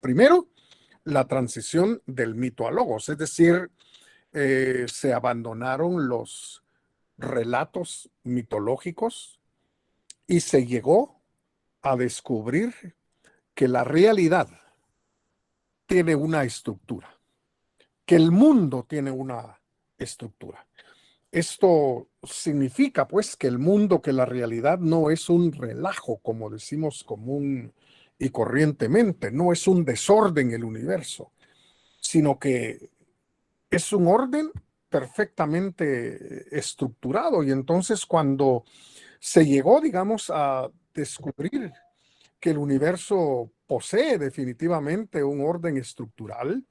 Primero, la transición del mito al logos, es decir, se abandonaron los relatos mitológicos y se llegó a descubrir que la realidad tiene una estructura, que el mundo tiene una estructura. Esto significa, pues, que el mundo, que la realidad no es un relajo, como decimos común y corrientemente, no es un desorden el universo, sino que es un orden perfectamente estructurado. Y entonces cuando se llegó, digamos, a descubrir que el universo posee definitivamente un orden estructural,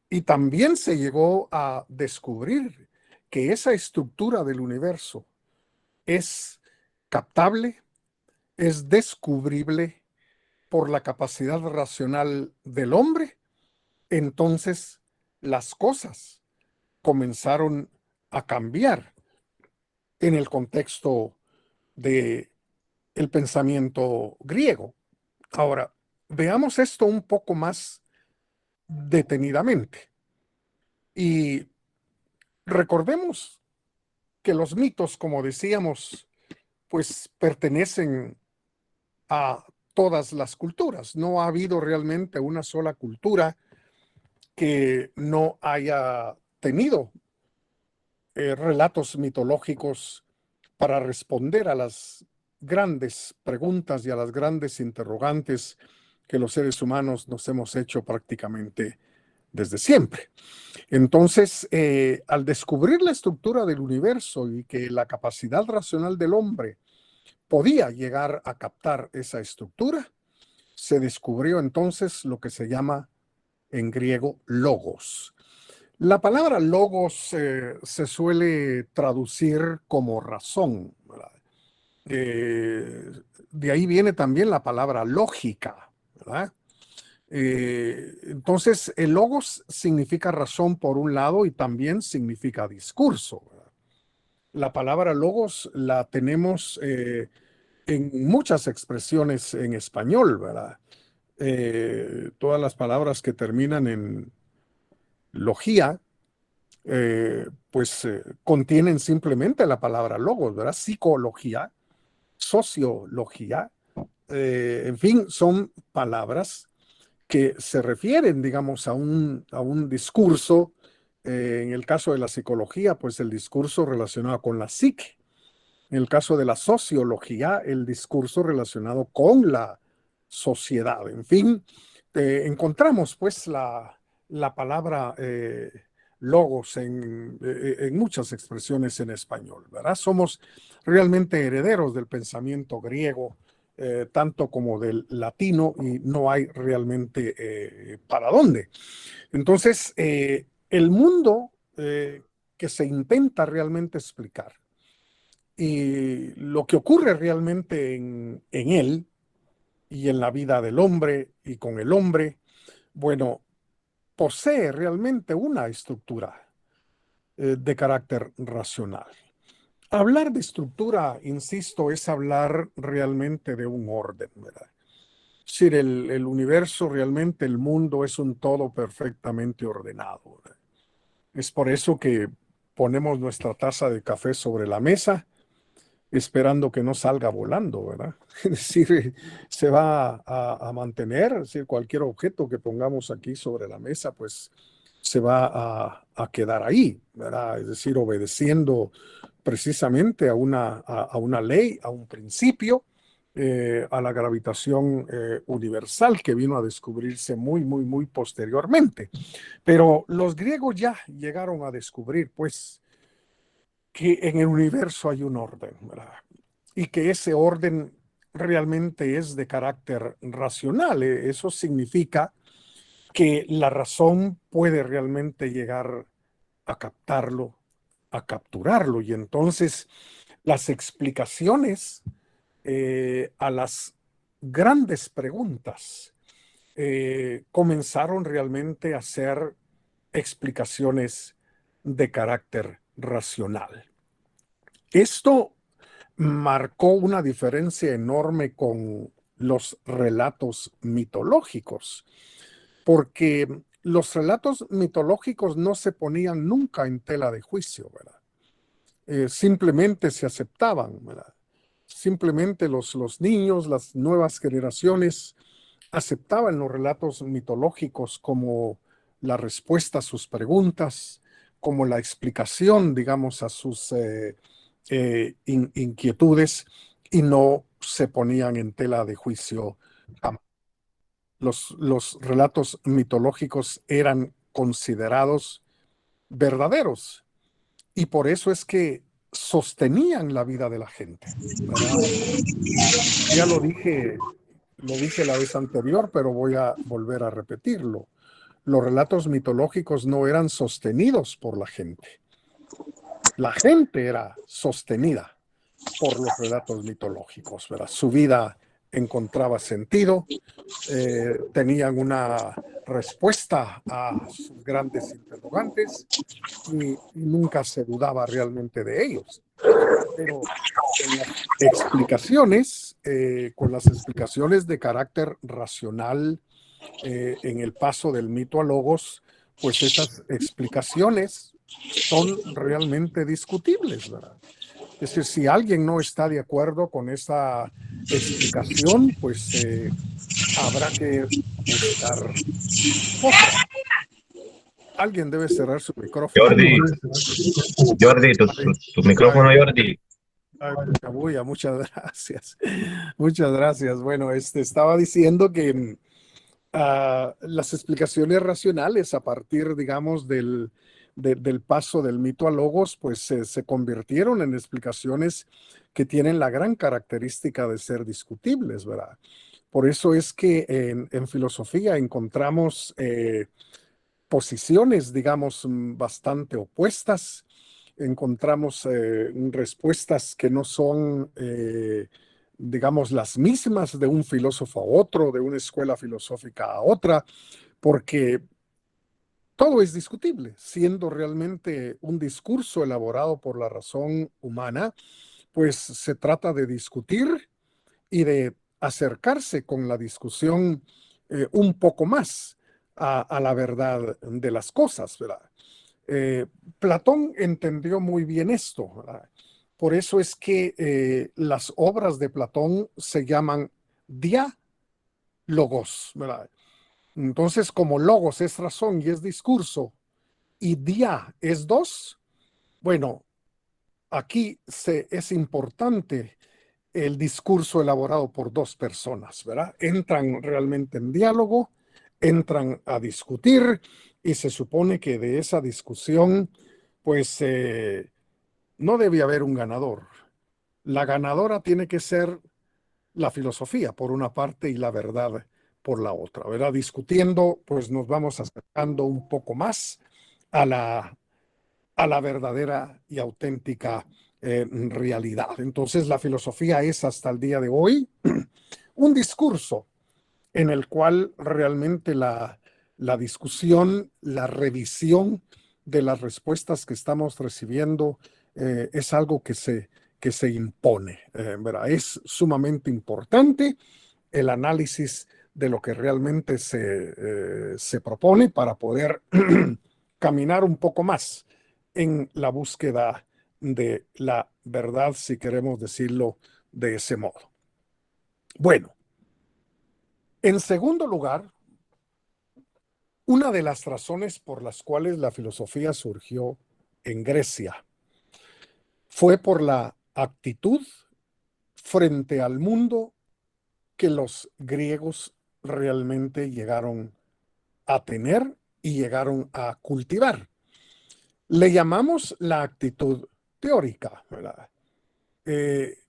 y también se llegó a descubrir que esa estructura del universo es captable, es descubrible por la capacidad racional del hombre, entonces las cosas comenzaron a cambiar en el contexto de el pensamiento griego. Ahora, veamos esto un poco más detenidamente y recordemos que los mitos, como decíamos, pues pertenecen a todas las culturas. No ha habido realmente una sola cultura que no haya tenido relatos mitológicos para responder a las grandes preguntas y a las grandes interrogantes que los seres humanos nos hemos hecho prácticamente desde siempre. Entonces, al descubrir la estructura del universo y que la capacidad racional del hombre podía llegar a captar esa estructura, se descubrió entonces lo que se llama en griego logos. La palabra logos se suele traducir como razón, ¿verdad? De ahí viene también la palabra lógica, ¿verdad? Entonces, el logos significa razón por un lado y también significa discurso, ¿verdad? La palabra logos la tenemos en muchas expresiones en español, ¿verdad? Todas las palabras que terminan en logía, pues contienen simplemente la palabra logos, ¿verdad? Psicología, sociología, en fin, son palabras que se refieren, digamos, a un discurso. En el caso de la psicología, pues el discurso relacionado con la psique. En el caso de la sociología, el discurso relacionado con la sociedad. En fin, encontramos pues la palabra logos en muchas expresiones en español, ¿verdad? Somos realmente herederos del pensamiento griego, tanto como del latino, y no hay realmente para dónde. Entonces, el mundo que se intenta realmente explicar y lo que ocurre realmente en él y en la vida del hombre y con el hombre, bueno, posee realmente una estructura de carácter racional. Hablar de estructura, insisto, es hablar realmente de un orden, ¿verdad? Es decir, el universo, realmente el mundo es un todo perfectamente ordenado, ¿verdad? Es por eso que ponemos nuestra taza de café sobre la mesa esperando que no salga volando, ¿verdad? Es decir, se va a mantener, es decir, cualquier objeto que pongamos aquí sobre la mesa, pues se va a quedar ahí, ¿verdad? Es decir, obedeciendo precisamente a una ley, a un principio, a la gravitación universal que vino a descubrirse muy posteriormente. Pero los griegos ya llegaron a descubrir, pues, que en el universo hay un orden, ¿verdad? Y que ese orden realmente es de carácter racional. Eso significa que la razón puede realmente llegar a captarlo, a capturarlo. Y entonces las explicaciones a las grandes preguntas comenzaron realmente a ser explicaciones de carácter racional. Esto marcó una diferencia enorme con los relatos mitológicos, porque los relatos mitológicos no se ponían nunca en tela de juicio, ¿verdad? Simplemente se aceptaban, ¿verdad? Simplemente los niños, las nuevas generaciones aceptaban los relatos mitológicos como la respuesta a sus preguntas, como la explicación, digamos, a sus inquietudes, y no se ponían en tela de juicio. Los relatos mitológicos eran considerados verdaderos, y por eso es que sostenían la vida de la gente, ¿verdad? Ya lo dije la vez anterior, pero voy a volver a repetirlo. Los relatos mitológicos no eran sostenidos por la gente. La gente era sostenida por los relatos mitológicos, ¿verdad? Su vida encontraba sentido, tenían una respuesta a sus grandes interrogantes, y nunca se dudaba realmente de ellos. Pero con las explicaciones de carácter racional, en el paso del mito a logos, pues esas explicaciones son realmente discutibles, ¿verdad? Es decir, si alguien no está de acuerdo con esa explicación, pues habrá que buscar otra. Alguien debe cerrar su micrófono. Jordi, Jordi, Ay, tu ay, micrófono, Jordi. ay, Cabuya, muchas gracias. Muchas gracias. Bueno, estaba diciendo que las explicaciones racionales a partir, digamos, del paso del mito a logos, pues se convirtieron en explicaciones que tienen la gran característica de ser discutibles, ¿verdad? Por eso es que en filosofía encontramos posiciones, digamos, bastante opuestas. Encontramos respuestas que no son, digamos, las mismas de un filósofo a otro, de una escuela filosófica a otra, porque todo es discutible, siendo realmente un discurso elaborado por la razón humana, pues se trata de discutir y de acercarse con la discusión un poco más a la verdad de las cosas, ¿verdad? Eh, Platón entendió muy bien esto, ¿verdad? Por eso es que las obras de Platón se llaman diálogos, ¿verdad? Entonces, como logos es razón y es discurso, y dia es dos, bueno, aquí es importante el discurso elaborado por dos personas, ¿verdad? Entran realmente en diálogo, entran a discutir, y se supone que de esa discusión, pues no debe haber un ganador. La ganadora tiene que ser la filosofía por una parte y la verdad por la otra, ¿verdad? Discutiendo, pues nos vamos acercando un poco más a la verdadera y auténtica realidad. Entonces, la filosofía es hasta el día de hoy un discurso en el cual realmente la discusión, la revisión de las respuestas que estamos recibiendo es algo que se impone, ¿verdad? Es sumamente importante el análisis de lo que realmente se propone para poder caminar un poco más en la búsqueda de la verdad, si queremos decirlo de ese modo. Bueno, en segundo lugar, una de las razones por las cuales la filosofía surgió en Grecia fue por la actitud frente al mundo que los griegos realmente llegaron a tener y llegaron a cultivar. Le llamamos la actitud teórica, ¿verdad?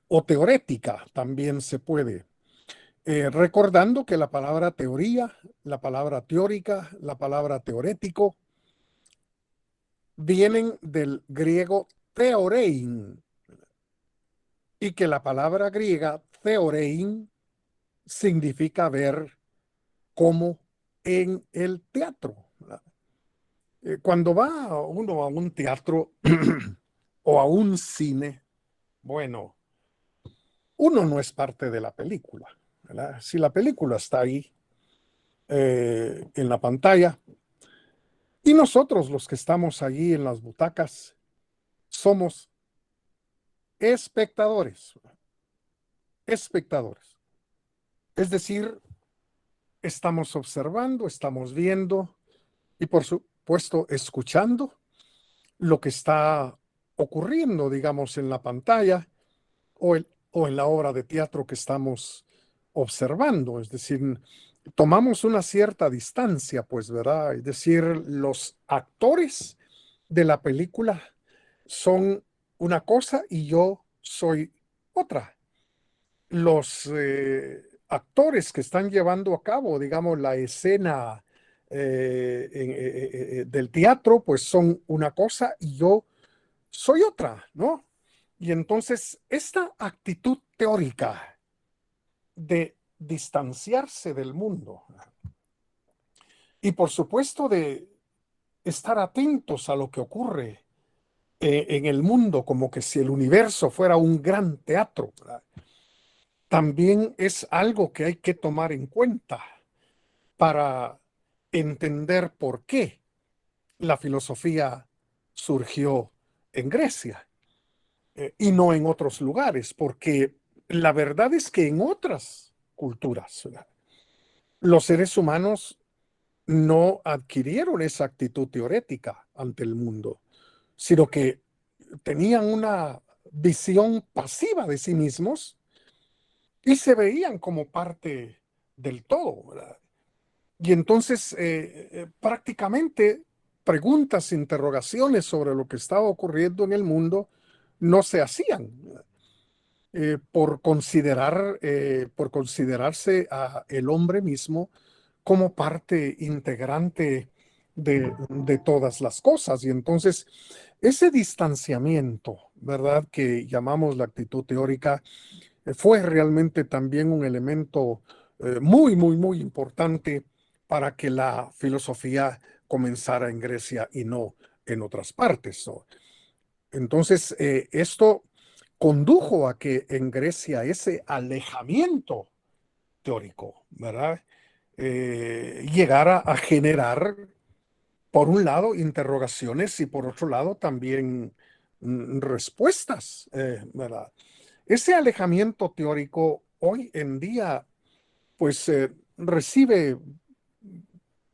O teorética también se puede. Recordando que la palabra teoría, la palabra teórica, la palabra teorético vienen del griego theorein, y que la palabra griega theorein significa ver como en el teatro. Cuando va uno a un teatro o a un cine, bueno, uno no es parte de la película. ¿verdad? Si la película está ahí en la pantalla y nosotros los que estamos allí en las butacas somos espectadores, espectadores. Es decir, estamos observando, estamos viendo y por supuesto escuchando lo que está ocurriendo, digamos, en la pantalla o en la obra de teatro que estamos observando. Es decir, tomamos una cierta distancia, pues, ¿verdad? Es decir, los actores de la película son una cosa y yo soy otra. Los actores que están llevando a cabo, digamos, la escena del teatro, pues son una cosa y yo soy otra, ¿no? Y entonces, esta actitud teórica de distanciarse del mundo y por supuesto de estar atentos a lo que ocurre en el mundo, como que si el universo fuera un gran teatro, ¿verdad? También es algo que hay que tomar en cuenta para entender por qué la filosofía surgió en Grecia y no en otros lugares, porque la verdad es que en otras culturas, ¿verdad?, los seres humanos no adquirieron esa actitud teorética ante el mundo, sino que tenían una visión pasiva de sí mismos y se veían como parte del todo, ¿verdad? Y entonces prácticamente preguntas, interrogaciones sobre lo que estaba ocurriendo en el mundo no se hacían por considerarse a el hombre mismo como parte integrante de todas las cosas. Y entonces ese distanciamiento, ¿verdad?, que llamamos la actitud teórica, fue realmente también un elemento muy, muy, muy importante para que la filosofía comenzara en Grecia y no en otras partes, ¿no? Entonces, esto condujo a que en Grecia ese alejamiento teórico, ¿verdad?, llegara a generar, por un lado, interrogaciones y por otro lado también respuestas, ¿verdad? Ese alejamiento teórico hoy en día, pues, recibe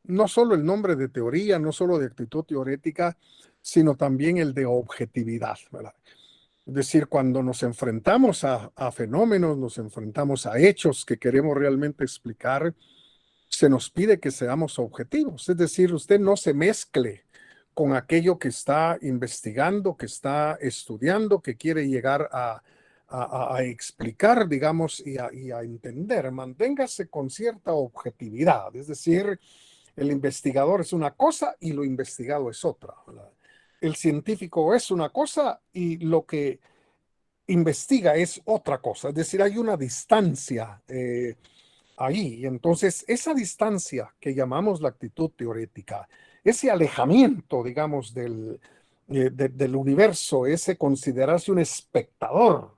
no solo el nombre de teoría, no solo de actitud teorética, sino también el de objetividad, ¿verdad? Es decir, cuando nos enfrentamos a fenómenos, nos enfrentamos a hechos que queremos realmente explicar, se nos pide que seamos objetivos. Es decir, usted no se mezcle con aquello que está investigando, que está estudiando, que quiere llegar a explicar, digamos, y a entender. Manténgase con cierta objetividad. Es decir, el investigador es una cosa y lo investigado es otra, ¿verdad? El científico es una cosa y lo que investiga es otra cosa. Es decir, hay una distancia ahí. Y entonces, esa distancia que llamamos la actitud teorética, ese alejamiento, digamos, del universo, ese considerarse un espectador,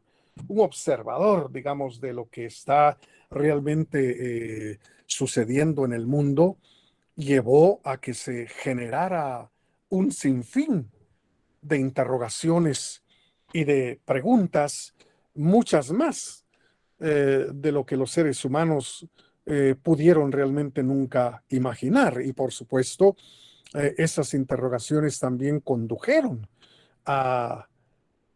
un observador, digamos, de lo que está realmente sucediendo en el mundo, llevó a que se generara un sinfín de interrogaciones y de preguntas, muchas más de lo que los seres humanos pudieron realmente nunca imaginar. Y por supuesto, esas interrogaciones también condujeron a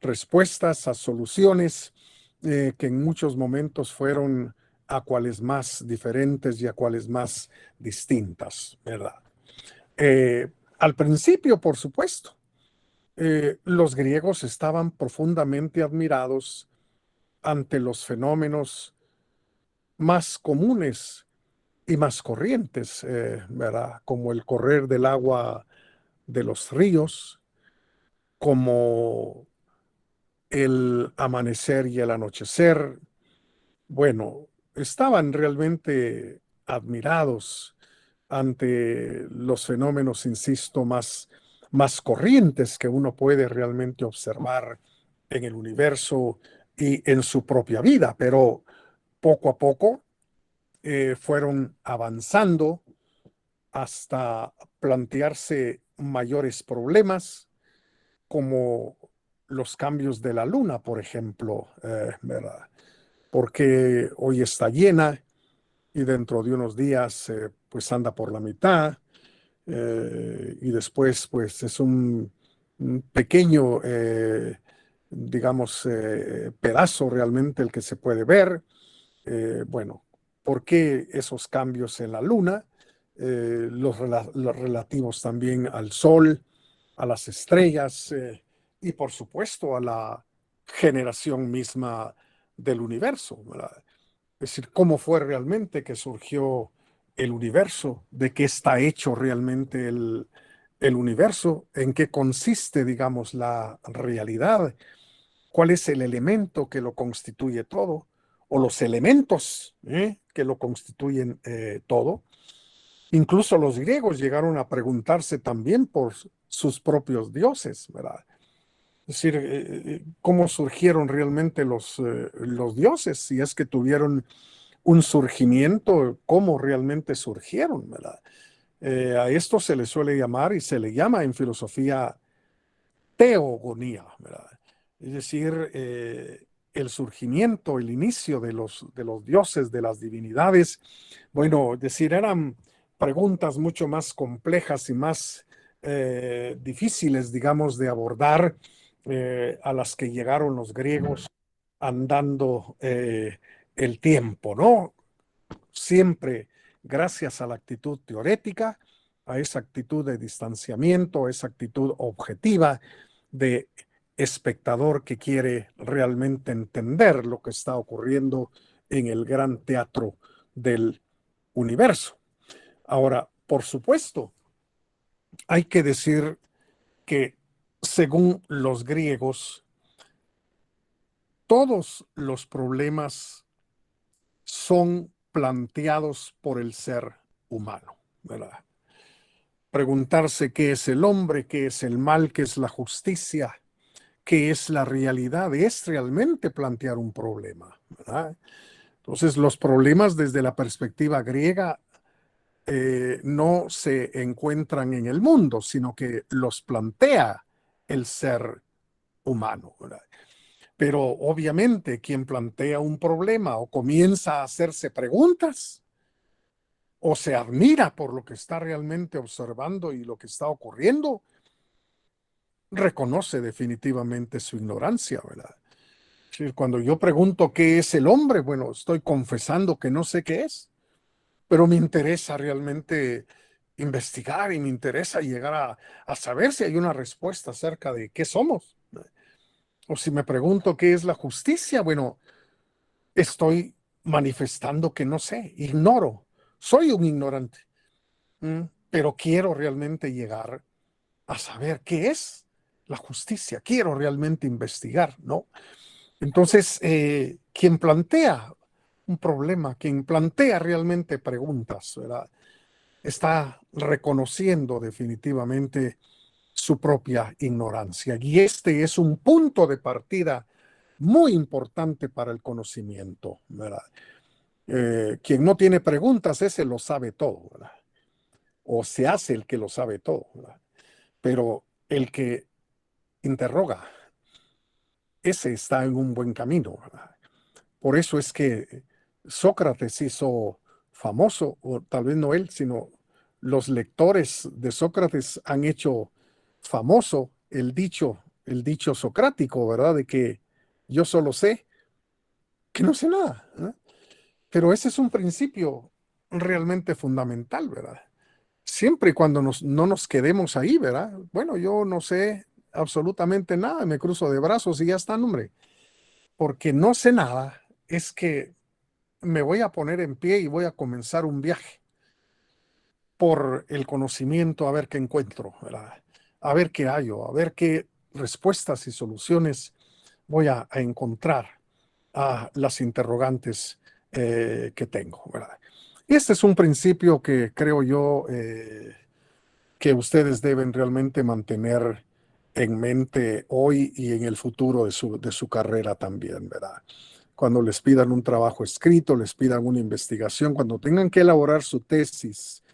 respuestas, a soluciones que en muchos momentos fueron a cuales más diferentes y a cuales más distintas, ¿verdad? Al principio, por supuesto, los griegos estaban profundamente admirados ante los fenómenos más comunes y más corrientes, ¿verdad? Como el correr del agua de los ríos, como el amanecer y el anochecer. Bueno, estaban realmente admirados ante los fenómenos, insisto, más corrientes que uno puede realmente observar en el universo y en su propia vida, pero poco a poco fueron avanzando hasta plantearse mayores problemas, como los cambios de la luna, por ejemplo, ¿verdad? Porque hoy está llena y dentro de unos días pues anda por la mitad, y después pues es un pequeño, digamos, pedazo realmente el que se puede ver. Bueno, ¿por qué esos cambios en la luna? Los relativos también al sol, a las estrellas, y por supuesto a la generación misma del universo, ¿verdad? Es decir, cómo fue realmente que surgió el universo, de qué está hecho realmente el universo, en qué consiste, digamos, la realidad, cuál es el elemento que lo constituye todo, o los elementos que lo constituyen todo. Incluso los griegos llegaron a preguntarse también por sus propios dioses, ¿verdad? Es decir, cómo surgieron realmente los dioses, si es que tuvieron un surgimiento, cómo realmente surgieron, ¿verdad? A esto se le suele llamar y se le llama en filosofía teogonía, ¿verdad? Es decir, el surgimiento, el inicio de los dioses, de las divinidades. Bueno, es decir, eran preguntas mucho más complejas y más difíciles, digamos, de abordar, a las que llegaron los griegos andando el tiempo, ¿no? Siempre gracias a la actitud teorética, a esa actitud de distanciamiento, a esa actitud objetiva de espectador que quiere realmente entender lo que está ocurriendo en el gran teatro del universo. Ahora, por supuesto, hay que decir que según los griegos, todos los problemas son planteados por el ser humano, ¿verdad? Preguntarse qué es el hombre, qué es el mal, qué es la justicia, qué es la realidad, es realmente plantear un problema, ¿verdad? Entonces, los problemas desde la perspectiva griega no se encuentran en el mundo, sino que los plantea el ser humano, ¿verdad? Pero obviamente quien plantea un problema o comienza a hacerse preguntas, o se admira por lo que está realmente observando y lo que está ocurriendo, reconoce definitivamente su ignorancia, ¿verdad? Es decir, cuando yo pregunto qué es el hombre, bueno, estoy confesando que no sé qué es, pero me interesa realmente investigar y me interesa llegar a saber si hay una respuesta acerca de qué somos. O si me pregunto qué es la justicia, bueno, estoy manifestando que no sé, ignoro, soy un ignorante. Pero quiero realmente llegar a saber qué es la justicia, quiero realmente investigar, ¿no? Entonces, quien plantea un problema, quien plantea realmente preguntas, ¿verdad? Está reconociendo definitivamente su propia ignorancia. Y este es un punto de partida muy importante para el conocimiento, ¿verdad? Quien no tiene preguntas, ese lo sabe todo, ¿verdad? O se hace el que lo sabe todo, ¿verdad? Pero el que interroga, ese está en un buen camino, ¿verdad? Por eso es que Sócrates hizo famoso, o tal vez no él, sino los lectores de Sócrates han hecho famoso el dicho socrático, ¿verdad? De que yo solo sé que no sé nada, ¿eh? Pero ese es un principio realmente fundamental, ¿verdad? Siempre y cuando no nos quedemos ahí, ¿verdad? Bueno, yo no sé absolutamente nada, me cruzo de brazos y ya está, hombre. Porque no sé nada, es que me voy a poner en pie y voy a comenzar un viaje por el conocimiento a ver qué encuentro, ¿verdad? A ver qué hallo, a ver qué respuestas y soluciones voy a encontrar a las interrogantes que tengo, ¿verdad? Y este es un principio que creo yo que ustedes deben realmente mantener en mente hoy y en el futuro de su carrera también, ¿verdad? cuando les pidan un trabajo escrito, les pidan una investigación, cuando tengan que elaborar su tesis,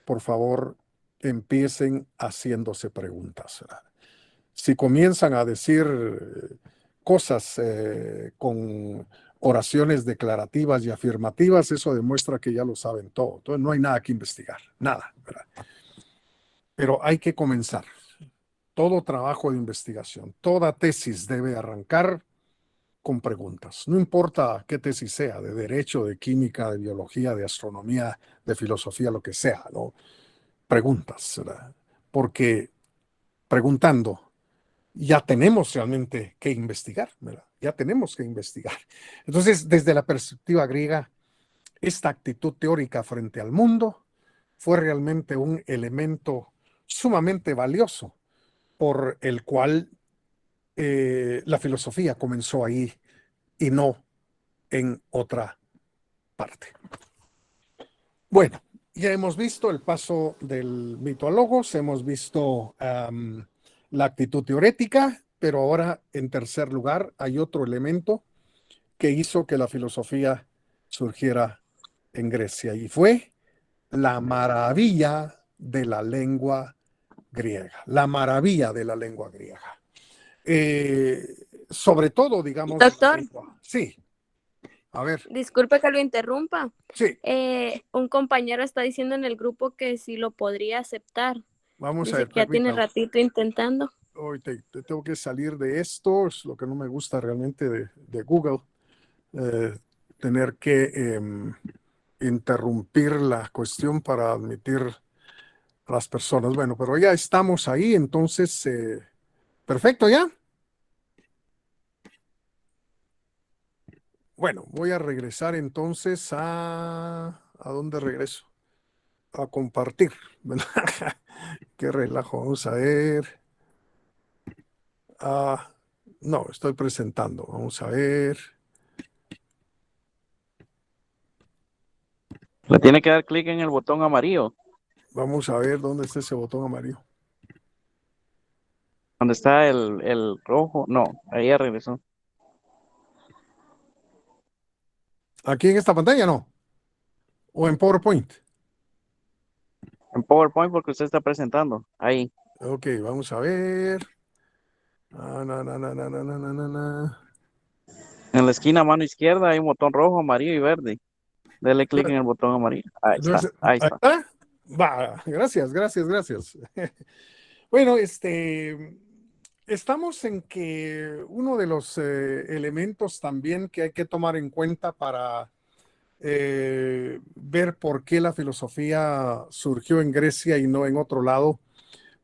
por favor, empiecen haciéndose preguntas, ¿verdad? Si comienzan a decir cosas con oraciones declarativas y afirmativas, eso demuestra que ya lo saben todo. Entonces no hay nada que investigar, nada, ¿verdad? Pero hay que comenzar. Todo trabajo de investigación, toda tesis debe arrancar con preguntas. No importa qué tesis sea, de derecho, de química, de biología, de astronomía, de filosofía, lo que sea, ¿no? Preguntas, ¿verdad? Porque preguntando ya tenemos realmente que investigar, ¿verdad? Ya tenemos que investigar. Entonces, desde la perspectiva griega, esta actitud teórica frente al mundo fue realmente un elemento sumamente valioso por el cual la filosofía comenzó ahí y no en otra parte. Bueno, ya hemos visto el paso del mito a logos, hemos visto la actitud teorética, pero ahora en tercer lugar hay otro elemento que hizo que la filosofía surgiera en Grecia y fue la maravilla de la lengua griega, la maravilla de la lengua griega. Sobre todo, digamos, Doctor, sí, a ver, disculpe que lo interrumpa. sí, Un compañero está diciendo en el grupo que si lo podría aceptar. vamos a Dice ver, que ya tiene permítame. ratito intentando. Hoy te tengo que salir de esto, es lo que no me gusta realmente de Google, tener que interrumpir la cuestión para admitir a las personas. Bueno, pero ya estamos ahí, entonces, perfecto, ¿ya? Bueno, voy a regresar entonces ¿a dónde regreso? A compartir, ¿verdad? Qué relajo, vamos a ver. Ah, no, estoy presentando, vamos a ver. Le tiene que dar clic en el botón amarillo, Vamos a ver dónde está ese botón amarillo. donde está el rojo. No, ahí ya regresó. Aquí en esta pantalla, no. O en PowerPoint. En PowerPoint porque usted está presentando. Ahí. Ok, vamos a ver. Ah, na, na, na, na, na, na, na, na. En la esquina a mano izquierda hay un botón rojo, amarillo y verde. Dele clic en el botón amarillo. Ahí está, Entonces, ahí ¿ahí está. está? Va, gracias, gracias, gracias. Bueno, estamos en que uno de los elementos también que hay que tomar en cuenta para ver por qué la filosofía surgió en Grecia y no en otro lado,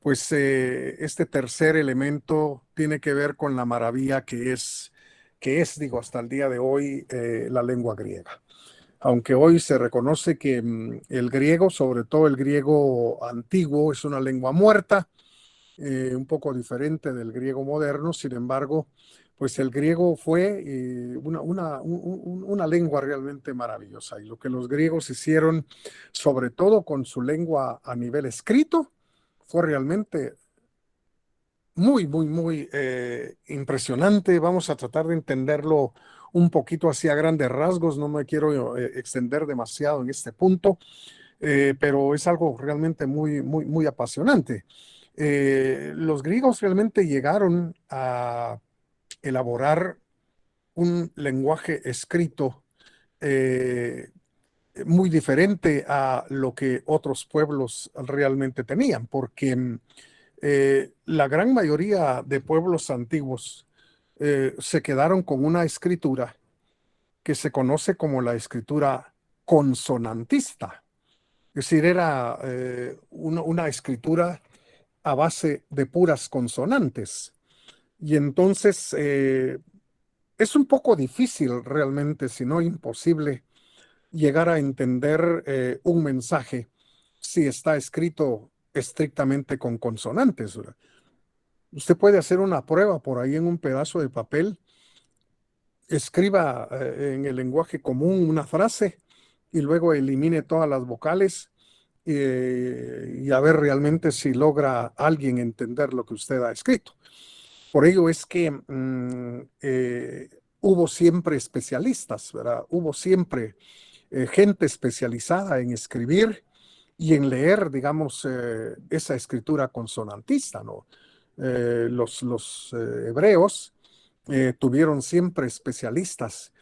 pues este tercer elemento tiene que ver con la maravilla digo, hasta el día de hoy, la lengua griega. Aunque hoy se reconoce que el griego, sobre todo el griego antiguo, es una lengua muerta, un poco diferente del griego moderno. Sin embargo, pues el griego fue una lengua realmente maravillosa. Y lo que los griegos hicieron, sobre todo con su lengua a nivel escrito, fue realmente muy impresionante. Vamos a tratar de entenderlo un poquito así a grandes rasgos. No me quiero extender demasiado en este punto, pero es algo realmente muy apasionante. Los griegos realmente llegaron a elaborar un lenguaje escrito eh, muy diferente a lo que otros pueblos realmente tenían, porque la gran mayoría de pueblos antiguos se quedaron con una escritura que se conoce como la escritura consonantista. Es decir, era una escritura a base de puras consonantes. Y entonces es un poco difícil realmente, si no imposible, llegar a entender un mensaje si está escrito estrictamente con consonantes, ¿verdad? Usted puede hacer una prueba por ahí en un pedazo de papel, escriba en el lenguaje común una frase y luego elimine todas las vocales y a ver realmente si logra alguien entender lo que usted ha escrito. Por ello es que hubo siempre especialistas, ¿verdad? Hubo siempre gente especializada en escribir y en leer, digamos, esa escritura consonantista, ¿no? Los hebreos tuvieron siempre especialistas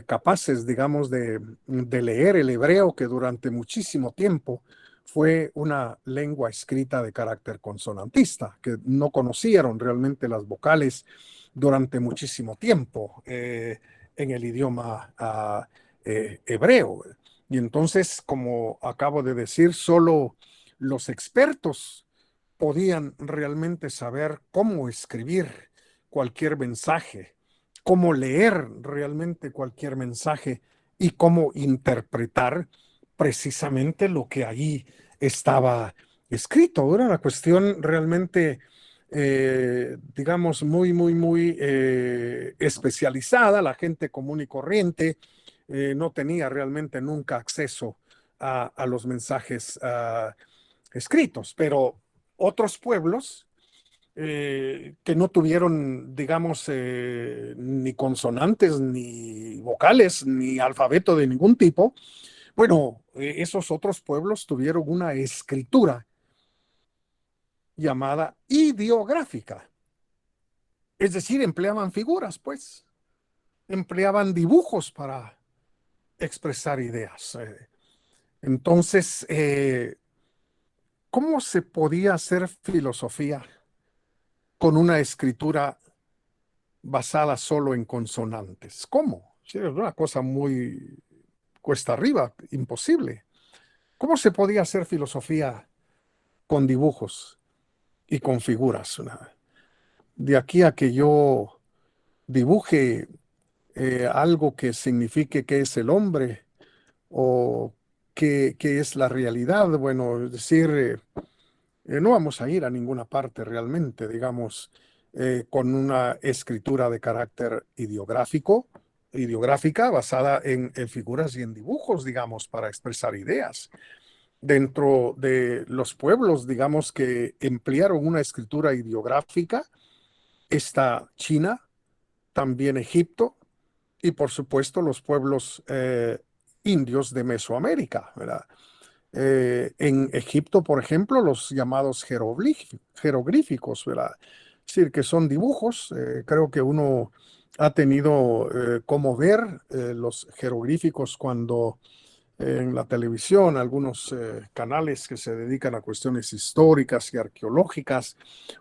capaces, digamos, de leer el hebreo, que durante muchísimo tiempo fue una lengua escrita de carácter consonantista, que no conocieron realmente las vocales durante muchísimo tiempo en el idioma hebreo. Y entonces, como acabo de decir, solo los expertos podían realmente saber cómo escribir cualquier mensaje, cómo leer realmente cualquier mensaje y cómo interpretar precisamente lo que ahí estaba escrito. Era una cuestión realmente, digamos, muy especializada. La gente común y corriente no tenía realmente nunca acceso a los mensajes escritos, pero otros pueblos que no tuvieron, digamos, ni consonantes, ni vocales, ni alfabeto de ningún tipo, bueno, esos otros pueblos tuvieron una escritura llamada ideográfica. Es decir, empleaban figuras, pues, empleaban dibujos para expresar ideas. Entonces, ¿cómo se podía hacer filosofía con una escritura basada solo en consonantes? ¿Cómo? Sí, es una cosa muy cuesta arriba, imposible. ¿Cómo se podía hacer filosofía con dibujos y con figuras? De aquí a que yo dibuje algo que signifique qué es el hombre o qué es la realidad, bueno, es decir, no vamos a ir a ninguna parte realmente, digamos, con una escritura de carácter ideográfica basada en figuras y en dibujos, digamos, para expresar ideas. Dentro de los pueblos, digamos, que emplearon una escritura ideográfica, está China, también Egipto y, por supuesto, los pueblos indios de Mesoamérica, ¿verdad? En Egipto, por ejemplo, los llamados jeroglíficos, ¿verdad? Es decir, que son dibujos. Creo que uno ha tenido cómo ver los jeroglíficos cuando en la televisión, algunos canales que se dedican a cuestiones históricas y arqueológicas,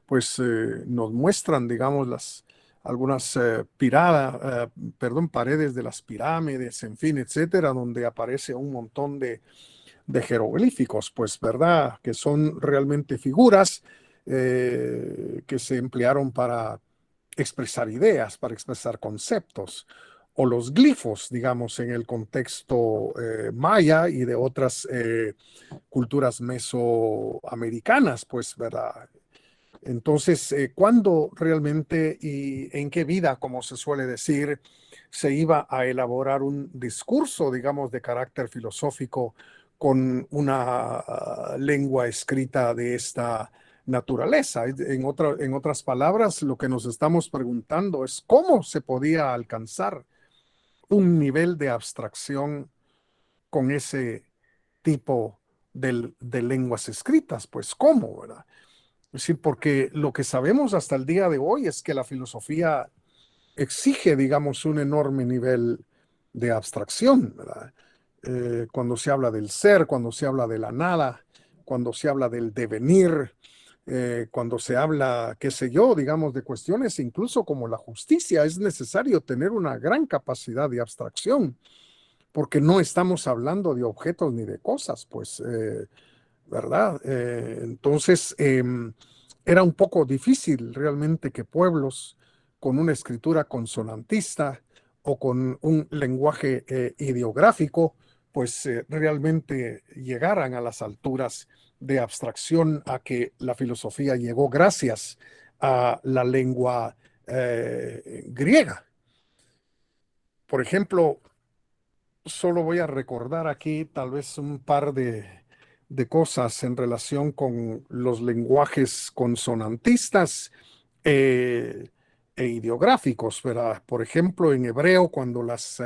pues nos muestran, digamos, algunas paredes de las pirámides, en fin, etcétera, donde aparece un montón de jeroglíficos, pues, ¿verdad? Que son realmente figuras que se emplearon para expresar ideas, para expresar conceptos, o los glifos, digamos, en el contexto maya y de otras culturas mesoamericanas, pues, ¿verdad? Entonces, ¿cuándo realmente y en qué vida, como se suele decir, se iba a elaborar un discurso, digamos, de carácter filosófico con una lengua escrita de esta naturaleza? En otras palabras, lo que nos estamos preguntando es cómo se podía alcanzar un nivel de abstracción con ese tipo de lenguas escritas. Pues, ¿cómo, verdad? Es decir, porque lo que sabemos hasta el día de hoy es que la filosofía exige, digamos, un enorme nivel de abstracción, ¿verdad? Cuando se habla del ser, cuando se habla de la nada, cuando se habla del devenir, cuando se habla, qué sé yo, digamos, de cuestiones incluso como la justicia, es necesario tener una gran capacidad de abstracción, porque no estamos hablando de objetos ni de cosas, pues ¿verdad? Entonces, era un poco difícil realmente que pueblos con una escritura consonantista o con un lenguaje ideográfico, pues realmente llegaran a las alturas de abstracción a que la filosofía llegó gracias a la lengua griega. Por ejemplo, solo voy a recordar aquí tal vez un par de cosas en relación con los lenguajes consonantistas. Eh, e ideográficos, ¿verdad? Por ejemplo, en hebreo, cuando las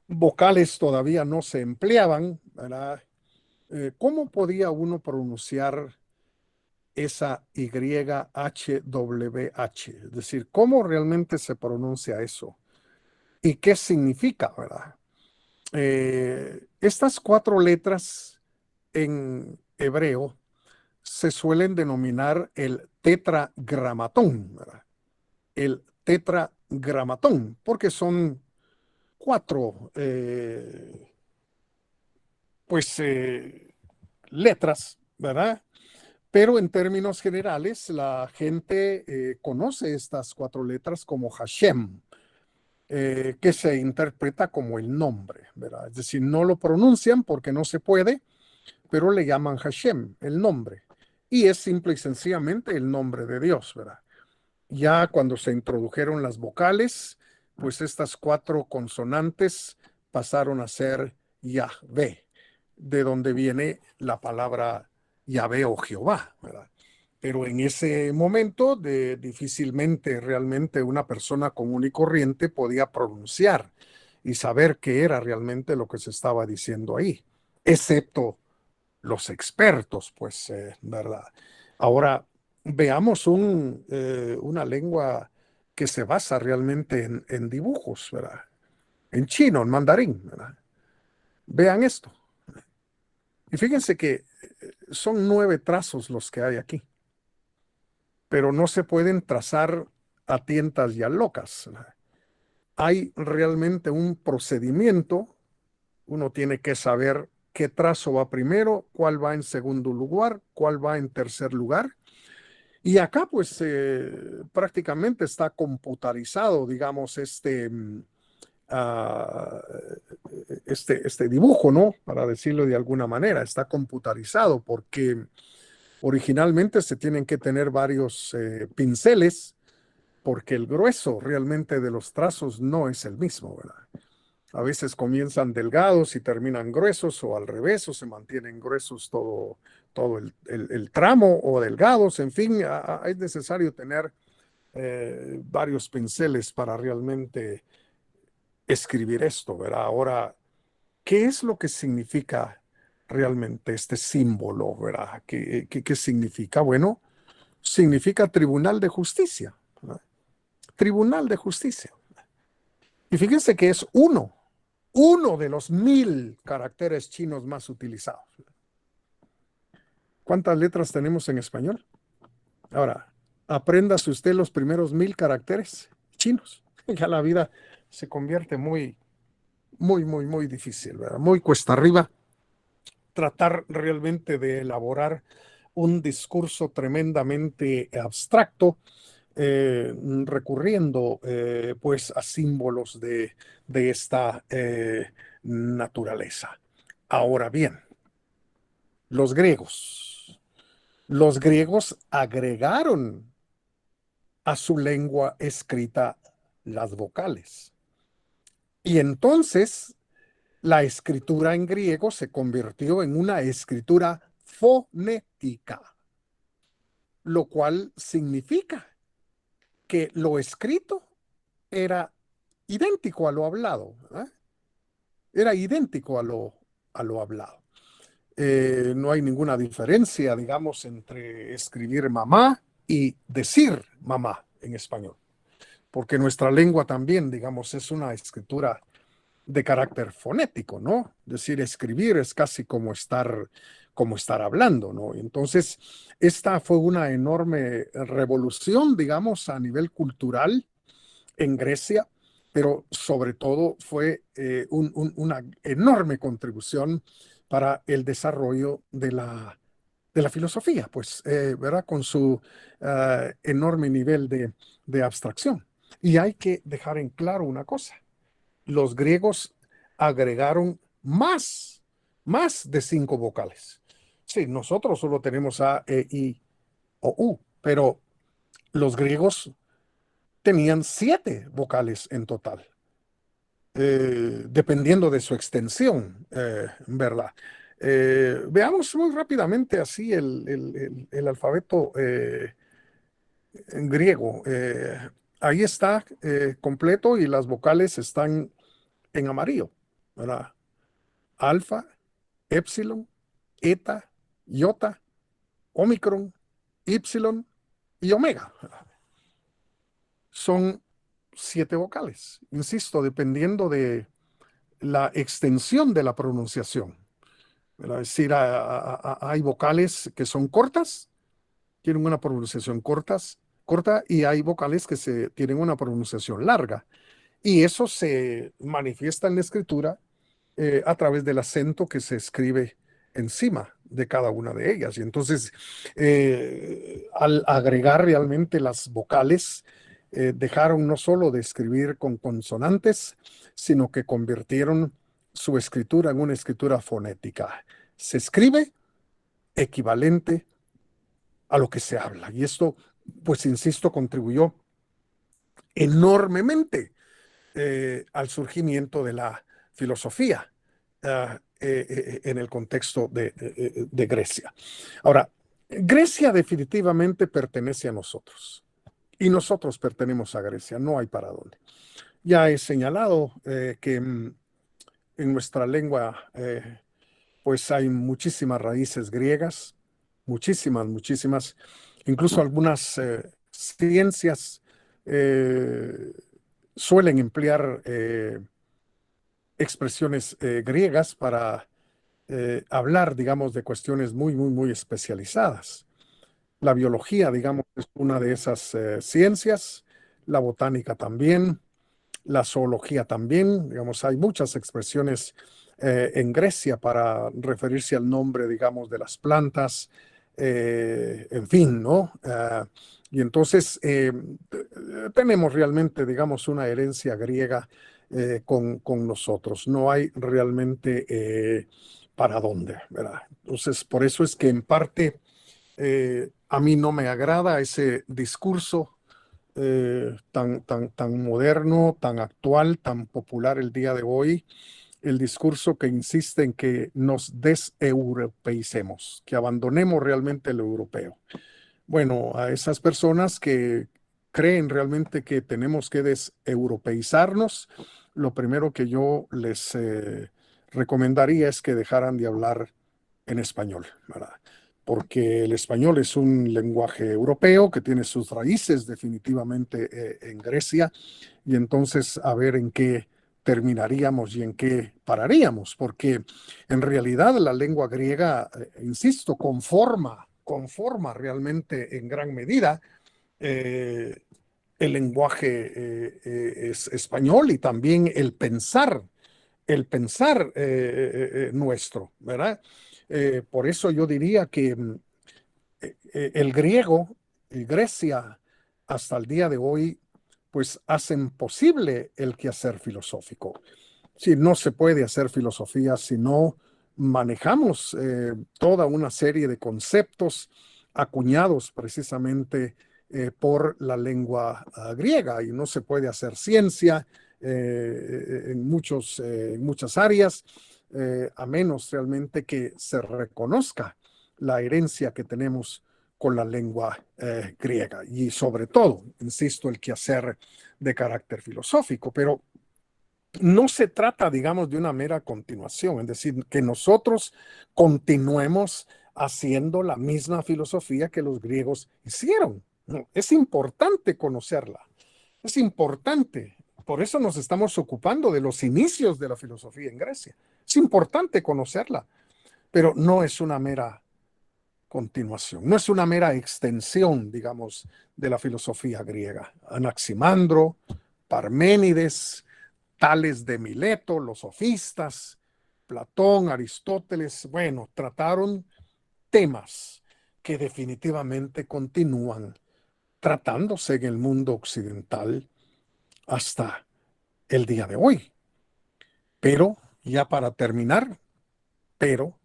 vocales todavía no se empleaban, ¿verdad? ¿Cómo podía uno pronunciar esa YHWH? Es decir, ¿cómo realmente se pronuncia eso? ¿Y qué significa, verdad? Estas 4 letras en hebreo se suelen denominar el tetragramatón, ¿verdad? El tetragramatón, porque son 4, pues, letras, ¿verdad? Pero en términos generales, la gente conoce estas 4 letras como Hashem, que se interpreta como el nombre, ¿verdad? Es decir, no lo pronuncian porque no se puede, pero le llaman Hashem, el nombre. Y es simple y sencillamente el nombre de Dios, ¿verdad? Ya cuando se introdujeron las vocales, pues estas 4 consonantes pasaron a ser Yahvé, de donde viene la palabra Yahvé o Jehová, ¿verdad? Pero en ese momento difícilmente realmente una persona común y corriente podía pronunciar y saber qué era realmente lo que se estaba diciendo ahí, excepto los expertos, pues, ¿verdad? Ahora, veamos una lengua que se basa realmente en dibujos, ¿verdad? En chino, en mandarín, ¿verdad? Vean esto. Y fíjense que son 9 trazos los que hay aquí, pero no se pueden trazar a tientas y a locas, ¿verdad? Hay realmente un procedimiento. Uno tiene que saber qué trazo va primero, cuál va en segundo lugar, cuál va en tercer lugar. Y acá pues prácticamente está computarizado, digamos, ah, este dibujo, ¿no? Para decirlo de alguna manera, está computarizado porque originalmente se tienen que tener varios pinceles porque el grueso realmente de los trazos no es el mismo, ¿verdad? A veces comienzan delgados y terminan gruesos o al revés, o se mantienen gruesos todo el tramo o delgados. En fin, es necesario tener varios pinceles para realmente escribir esto, ¿verdad? Ahora, ¿qué es lo que significa realmente este símbolo, ¿verdad? ¿Qué significa? Bueno, significa Tribunal de Justicia, ¿verdad? Tribunal de Justicia. Y fíjense que es uno de los 1000 caracteres chinos más utilizados. ¿Cuántas letras tenemos en español? Ahora, apréndase usted los primeros 1000 caracteres chinos. Ya la vida se convierte muy, muy, muy, muy difícil, ¿verdad? Muy cuesta arriba tratar realmente de elaborar un discurso tremendamente abstracto, recurriendo pues a símbolos de esta naturaleza. Ahora bien, los griegos. Los griegos agregaron a su lengua escrita las vocales. Y entonces la escritura en griego se convirtió en una escritura fonética, lo cual significa que lo escrito era idéntico a lo hablado, ¿verdad? Era idéntico a lo hablado. No hay ninguna diferencia, digamos, entre escribir mamá y decir mamá en español, porque nuestra lengua también, digamos, es una escritura de carácter fonético, ¿no? Es decir, escribir es casi como estar hablando, ¿no? Entonces, esta fue una enorme revolución, digamos, a nivel cultural en Grecia, pero sobre todo fue una enorme contribución para el desarrollo de la filosofía, pues, ¿verdad? Con su enorme nivel de abstracción. Y hay que dejar en claro una cosa. Los griegos agregaron más de 5 vocales. Sí, nosotros solo tenemos A, E, I o U, pero los griegos tenían 7 vocales en total, dependiendo de su extensión, ¿verdad? Veamos muy rápidamente así el alfabeto en griego. Ahí está completo y las vocales están en amarillo, ¿verdad? Alfa, épsilon, eta, iota, omicron, ypsilon y omega. Son 7 vocales, insisto, dependiendo de la extensión de la pronunciación. Es decir, hay vocales que son cortas, tienen una pronunciación corta, y hay vocales que tienen una pronunciación larga. Y eso se manifiesta en la escritura a través del acento que se escribe encima de cada una de ellas. Y entonces, al agregar realmente las vocales, dejaron no solo de escribir con consonantes, sino que convirtieron su escritura en una escritura fonética. Se escribe equivalente a lo que se habla. Y esto, pues insisto, contribuyó enormemente al surgimiento de la filosofía en el contexto de Grecia. Ahora, Grecia definitivamente pertenece a nosotros y nosotros pertenecemos a Grecia, no hay para dónde. Ya he señalado que en nuestra lengua pues hay muchísimas raíces griegas, muchísimas, incluso algunas ciencias suelen emplear expresiones griegas para hablar, digamos, de cuestiones muy especializadas. La biología, digamos, es una de esas ciencias, la botánica también, la zoología también, digamos, hay muchas expresiones en Grecia para referirse al nombre, digamos, de las plantas, en fin, ¿no? Y entonces tenemos realmente, digamos, una herencia griega con nosotros. No hay realmente para dónde, ¿verdad? Entonces, por eso es que en parte a mí no me agrada ese discurso tan moderno, tan actual, tan popular el día de hoy, el discurso que insiste en que nos deseuropeicemos, que abandonemos realmente lo europeo. Bueno, a esas personas que creen realmente que tenemos que deseuropeizarnos, lo primero que yo les recomendaría es que dejaran de hablar en español, ¿verdad? Porque el español es un lenguaje europeo que tiene sus raíces definitivamente en Grecia, y entonces a ver en qué terminaríamos y en qué pararíamos, porque en realidad la lengua griega, insisto, conforma realmente en gran medida el lenguaje es español, y también el pensar nuestro, ¿verdad? Por eso yo diría que el griego y Grecia hasta el día de hoy pues hacen posible el quehacer filosófico. Si no se puede hacer filosofía si no manejamos toda una serie de conceptos acuñados precisamente por la lengua griega, y no se puede hacer ciencia en muchas áreas a menos realmente que se reconozca la herencia que tenemos con la lengua griega, y sobre todo, insisto, el quehacer de carácter filosófico. Pero no se trata, digamos, de una mera continuación, es decir, que nosotros continuemos haciendo la misma filosofía que los griegos hicieron. No, es importante conocerla, es importante. Por eso nos estamos ocupando de los inicios de la filosofía en Grecia. Es importante conocerla, pero no es una mera continuación, no es una mera extensión, digamos, de la filosofía griega. Anaximandro, Parménides, Tales de Mileto, los sofistas, Platón, Aristóteles, bueno, trataron temas que definitivamente continúan tratándose en el mundo occidental hasta el día de hoy. Pero, ya para terminar, pero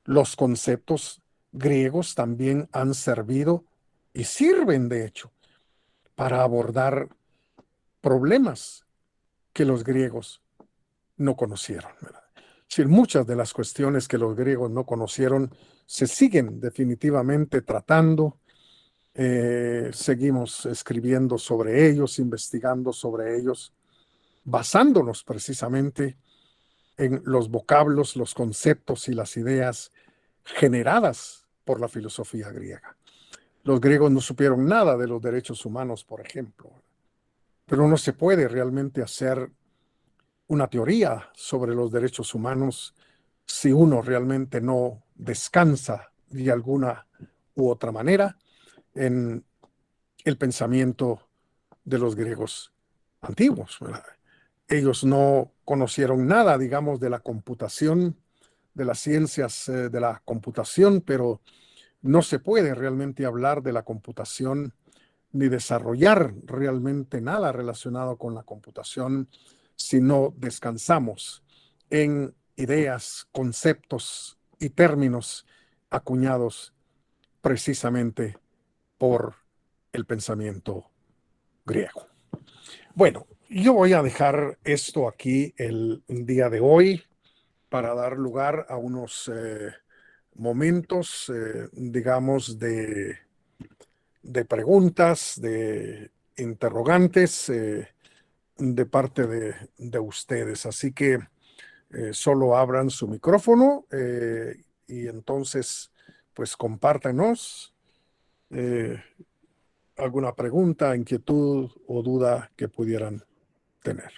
los conceptos griegos también han servido y sirven, de hecho, para abordar problemas que los griegos no conocieron, ¿verdad? Es decir, muchas de las cuestiones que los griegos no conocieron se siguen definitivamente tratando Seguimos escribiendo sobre ellos, investigando sobre ellos, basándonos precisamente en los vocablos, los conceptos y las ideas generadas por la filosofía griega. Los griegos no supieron nada de los derechos humanos, por ejemplo, pero no se puede realmente hacer una teoría sobre los derechos humanos si uno realmente no descansa de alguna u otra manera en el pensamiento de los griegos antiguos, ¿verdad? Ellos no conocieron nada, digamos, de la computación, de las ciencias de la computación, pero no se puede realmente hablar de la computación ni desarrollar realmente nada relacionado con la computación si no descansamos en ideas, conceptos y términos acuñados precisamente por el pensamiento griego. Bueno, yo voy a dejar esto aquí el día de hoy para dar lugar a unos momentos, digamos, de preguntas, de interrogantes de parte de ustedes. Así que solo abran su micrófono y entonces, pues compártanos alguna pregunta, inquietud o duda que pudieran tener.